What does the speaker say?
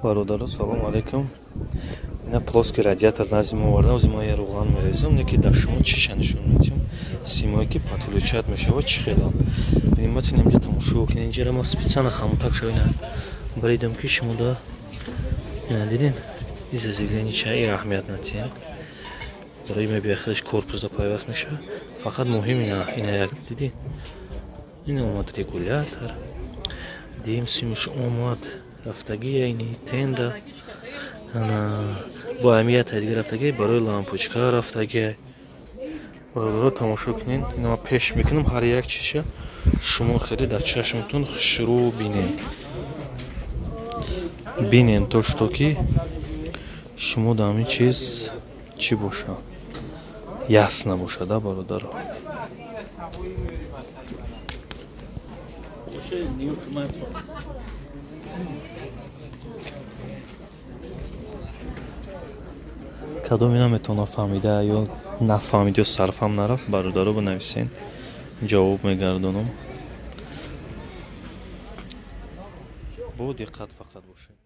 برادران سلام علیکم. اینا پلاسک رادیاتور نازم آورده و زمانی روغن میریزم نکی در شما چیش نشون میدیم سیمایی که پاتولوچات میشه و چی خیلی ببینیم باید نمیده تماشا کنین اینجا ما سپیتسان خامون تک شو اینا بریدم که شما دا اینا دیدین این زیگلینی چه اهمیت ندین برای ما بیاخدش کورپوس دا پایواز میشه فقط مهم اینا دیدین این اومد رگولاتور دیم سیمش اومد رفتگی اینی تنده با اهمیت دیگه رفتگی برای لامپوچکا رفتگی برای تماشا کنین اینو ما پیش میکنم هر یک چیشه شما خیلی در چشمتون شروع بینین تو شتوکی شما دامی چیز چی باشه یاس نباشه دا برادر کدوم اینا میتونه فهمیده یا نفهمید یا صرفم نرفت برادر رو بنویسین جواب میگردونم با دقت فقط باشین.